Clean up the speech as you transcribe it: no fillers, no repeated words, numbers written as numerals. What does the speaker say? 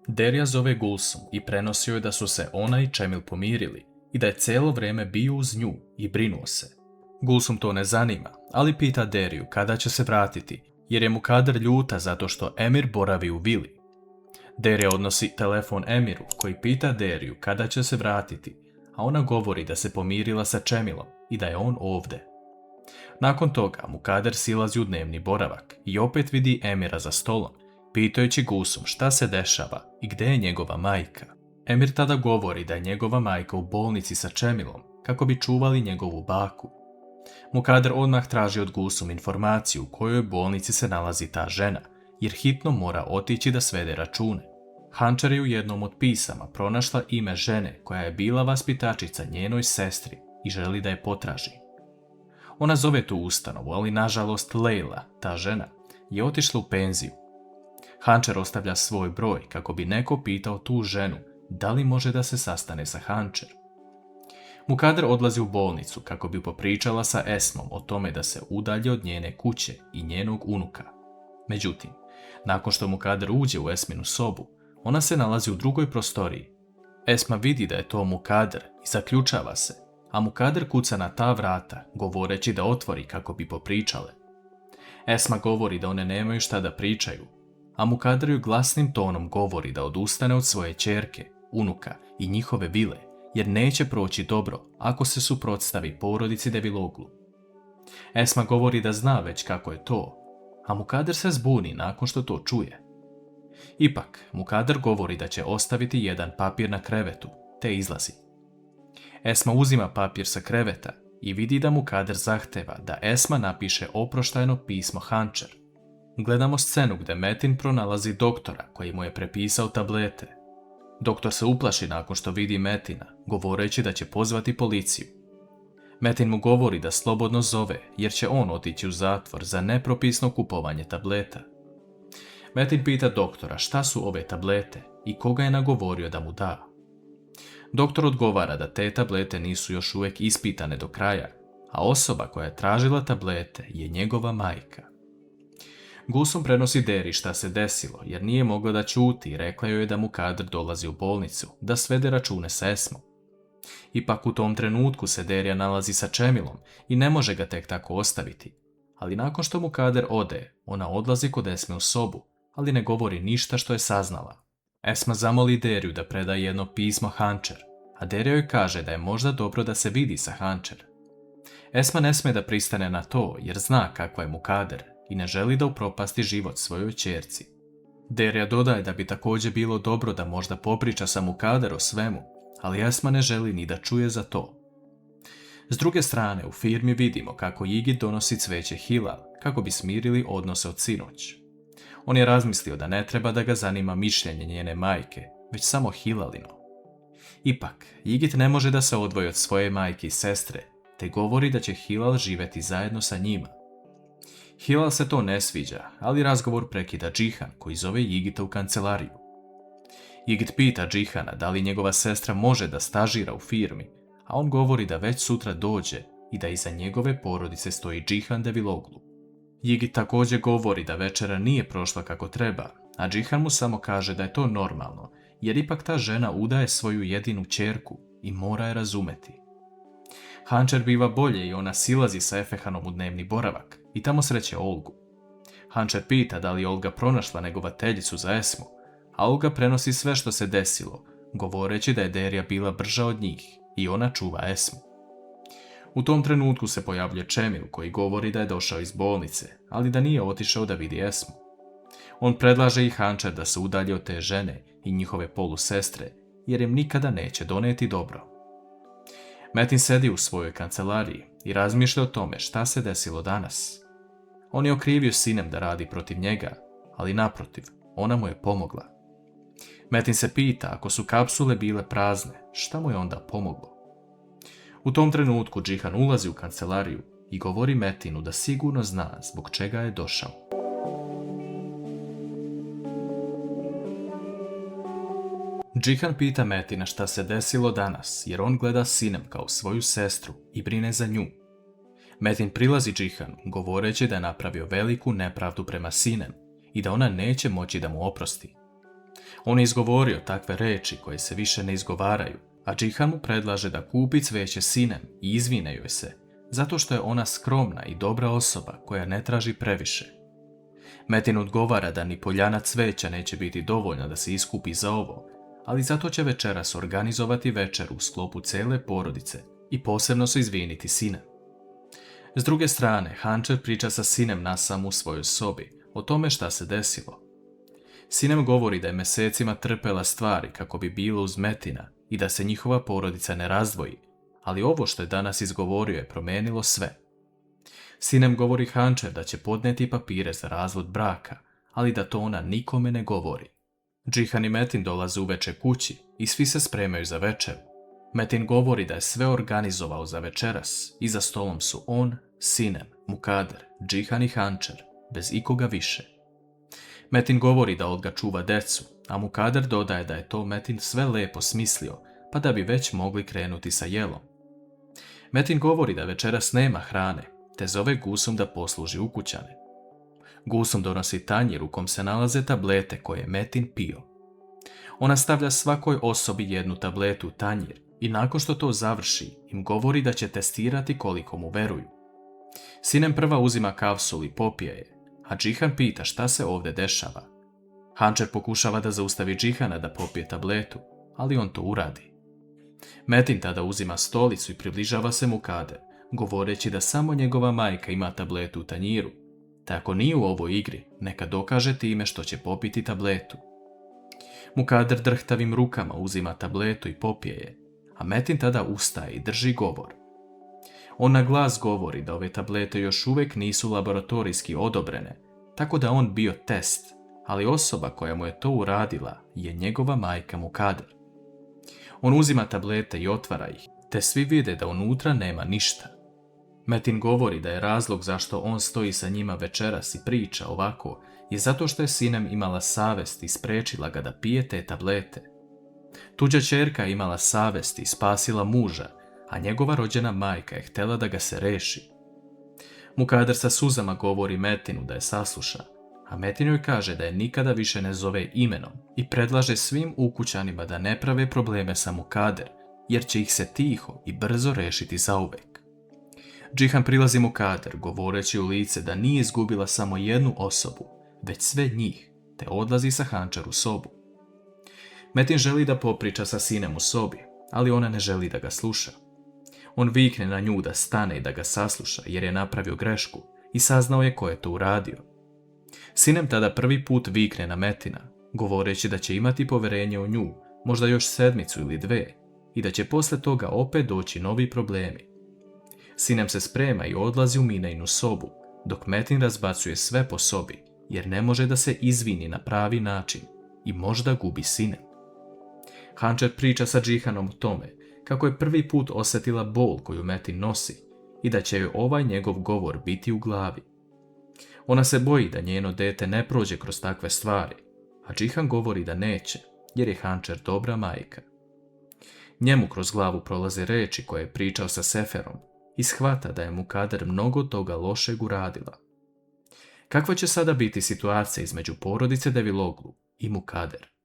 Derya zove Gulsum i prenosi joj da su se ona i Čemil pomirili i da je cijelo vrijeme bio uz nju i brinuo se. Gulsum to ne zanima, ali pita Deriju kada će se vratiti, jer je Mukader ljuta zato što Emir boravi u vili. Derya odnosi telefon Emiru koji pita Deriju kada će se vratiti, a ona govori da se pomirila sa Čemilom i da je on ovdje. Nakon toga Mukader silazi u dnevni boravak i opet vidi Emira za stolom, pitajući Gulsum šta se dešava i gdje je njegova majka. Emir tada govori da je njegova majka u bolnici sa Čemilom kako bi čuvali njegovu baku. Mukader odmah traži od Gulsum informaciju u kojoj bolnici se nalazi ta žena, jer hitno mora otići da svede račune. Hančer je u jednom od pisama pronašla ime žene koja je bila vaspitačica njenoj sestri i želi da je potraži. Ona zove tu ustanovu, ali nažalost Leila, ta žena, je otišla u penziju. Hančer ostavlja svoj broj kako bi neko pitao tu ženu da li može da se sastane sa Hančer. Mukader odlazi u bolnicu kako bi popričala sa Esmom o tome da se udalje od njene kuće i njenog unuka. Međutim, nakon što Mukader uđe u Esminu sobu, ona se nalazi u drugoj prostoriji. Esma vidi da je to Mukader i zaključava se, a Mukader kuca na ta vrata, govoreći da otvori kako bi popričale. Esma govori da one nemaju šta da pričaju, a Mukader ju glasnim tonom govori da odustane od svoje ćerke, unuka i njihove vile, jer neće proći dobro ako se suprotstavi porodici Deviloglu. Esma govori da zna već kako je to, a Mukader se zbuni nakon što to čuje. Ipak, Mukader govori da će ostaviti jedan papir na krevetu, te izlazi. Esma uzima papir sa kreveta i vidi da Mukader zahteva da Esma napiše oproštajno pismo Hančer. Gledamo scenu gdje Metin pronalazi doktora koji mu je prepisao tablete. Doktor se uplaši nakon što vidi Metina, govoreći da će pozvati policiju. Metin mu govori da slobodno zove jer će on otići u zatvor za nepropisno kupovanje tableta. Metin pita doktora šta su ove tablete i koga je nagovorio da mu da. Doktor odgovara da te tablete nisu još uvijek ispitane do kraja, a osoba koja je tražila tablete je njegova majka. Gulsum prenosi Deri šta se desilo jer nije mogla da ćuti i rekla joj je da Mukader dolazi u bolnicu da svede račune sa Esmom. Ipak u tom trenutku se Derya nalazi sa Čemilom i ne može ga tek tako ostaviti, ali nakon što Mukader ode, ona odlazi kod Esme u sobu, ali ne govori ništa što je saznala. Esma zamoli Derju da preda jedno pismo Hančer, a Derya joj kaže da je možda dobro da se vidi sa Hančer. Esma ne sme da pristane na to jer zna kakva je Mukader i ne želi da upropasti život svojoj ćerci. Derya dodaje da bi također bilo dobro da možda popriča sa Mukader o svemu, ali Esma ne želi ni da čuje za to. S druge strane, u firmi vidimo kako Yigit donosi cveće Hilal kako bi smirili odnose od sinoć. On je razmislio da ne treba da ga zanima mišljenje njene majke, već samo Hilalino. Ipak, Yigit ne može da se odvoji od svoje majke i sestre, te govori da će Hilal živjeti zajedno sa njima. Hilal se to ne sviđa, ali razgovor prekida Džihan koji zove Yigita u kancelariju. Yigit pita Džihana da li njegova sestra može da stažira u firmi, a on govori da već sutra dođe i da iza njegove porodice stoji Džihan Deviloglu. Yigit također govori da večera nije prošla kako treba, a Džihan mu samo kaže da je to normalno, jer ipak ta žena udaje svoju jedinu ćerku i mora je razumeti. Hančer biva bolje i ona silazi sa Efehanom u dnevni boravak i tamo sreće Olgu. Hančer pita da li je Olga pronašla negovateljicu za Esmu, a Olga prenosi sve što se desilo, govoreći da je Derya bila brža od njih i ona čuva Esmu. U tom trenutku se pojavljuje Čemil koji govori da je došao iz bolnice, ali da nije otišao da vidi Esmu. On predlaže i Hančer da se udalje od te žene i njihove polusestre, jer im nikada neće doneti dobro. Metin sedi u svojoj kancelariji i razmišlja o tome šta se desilo danas. On je okrivio Sinem da radi protiv njega, ali naprotiv, ona mu je pomogla. Metin se pita ako su kapsule bile prazne, šta mu je onda pomoglo? U tom trenutku Džihan ulazi u kancelariju i govori Metinu da sigurno zna zbog čega je došao. Džihan pita Metina šta se desilo danas jer on gleda Sinem kao svoju sestru i brine za nju. Metin prilazi Džihanu govoreći da je napravio veliku nepravdu prema Sinem i da ona neće moći da mu oprosti. On je izgovorio takve reči koje se više ne izgovaraju, a Džihan mu predlaže da kupi cveće Sinem i izvine joj se, zato što je ona skromna i dobra osoba koja ne traži previše. Metin odgovara da ni poljana cveća neće biti dovoljna da se iskupi za ovo, ali zato će večeras organizovati večeru u sklopu cele porodice i posebno se izviniti Sinem. S druge strane, Hančer priča sa Sinem nasam u svojoj sobi o tome šta se desilo. Sinem govori da je mjesecima trpela stvari kako bi bilo uz Metina i da se njihova porodica ne razdvoji, ali ovo što je danas izgovorio je promijenilo sve. Sinem govori Hančer da će podnijeti papire za razvod braka, ali da to ona nikome ne govori. Džihan i Metin dolaze uveče kući i svi se spremaju za večeru. Metin govori da je sve organizovao za večeras i za stolom su on, Sinem, Mukader, Džihan i Hančer, bez ikoga više. Metin govori da Olga čuva decu, a Mukader dodaje da je to Metin sve lepo smislio, pa da bi već mogli krenuti sa jelom. Metin govori da večeras nema hrane, te zove Gulsum da posluži ukućane. Gulsum donosi tanjir u kom se nalaze tablete koje je Metin pio. Ona stavlja svakoj osobi jednu tabletu u tanjir i nakon što to završi im govori da će testirati koliko mu veruju. Sinem prva uzima kapsul i popije je, a Džihan pita šta se ovdje dešava. Hančer pokušava da zaustavi Džihana da popije tabletu, ali on to uradi. Metin tada uzima stolicu i približava se Mukader, govoreći da samo njegova majka ima tabletu u tanjiru, te ako nije u ovoj igri, neka dokaže time što će popiti tabletu. Mukader drhtavim rukama uzima tabletu i popije je, a Metin tada ustaje i drži govor. On na glas govori da ove tablete još uvijek nisu laboratorijski odobrene, tako da on bio test, ali osoba koja mu je to uradila je njegova majka Mukader. On uzima tablete i otvara ih, te svi vide da unutra nema ništa. Metin govori da je razlog zašto on stoji sa njima večeras i priča ovako je zato što je Sinem imala savest i spriječila ga da pije te tablete. Tuđa ćerka je imala savest i spasila muža, a njegova rođena majka je htjela da ga se reši. Mukader sa suzama govori Metinu da je sasluša, a Metin joj kaže da je nikada više ne zove imenom i predlaže svim ukućanima da ne prave probleme sa Mukader, jer će ih se tiho i brzo rešiti zauvek. Džihan prilazi Mukader, govoreći u lice da nije izgubila samo jednu osobu, već sve njih, te odlazi sa Hančer u sobu. Metin želi da popriča sa Sinem u sobi, ali ona ne želi da ga sluša. On vikne na nju da stane i da ga sasluša jer je napravio grešku i saznao je ko je to uradio. Sinem tada prvi put vikne na Metina, govoreći da će imati poverenje u nju, možda još sedmicu ili dve, i da će posle toga opet doći novi problemi. Sinem se sprema i odlazi u Minejinu sobu, dok Metin razbacuje sve po sobi, jer ne može da se izvini na pravi način i možda gubi Sinem. Hančer priča sa Džihanom o tome kako je prvi put osjetila bol koju Metin nosi i da će joj ovaj njegov govor biti u glavi. Ona se boji da njeno dete ne prođe kroz takve stvari, a Džihan govori da neće, jer je Hančer dobra majka. Njemu kroz glavu prolaze reči koje je pričao sa Seferom i shvata da je Mukader mnogo toga lošeg uradila. Kakva će sada biti situacija između porodice Deviloglu i Mukader?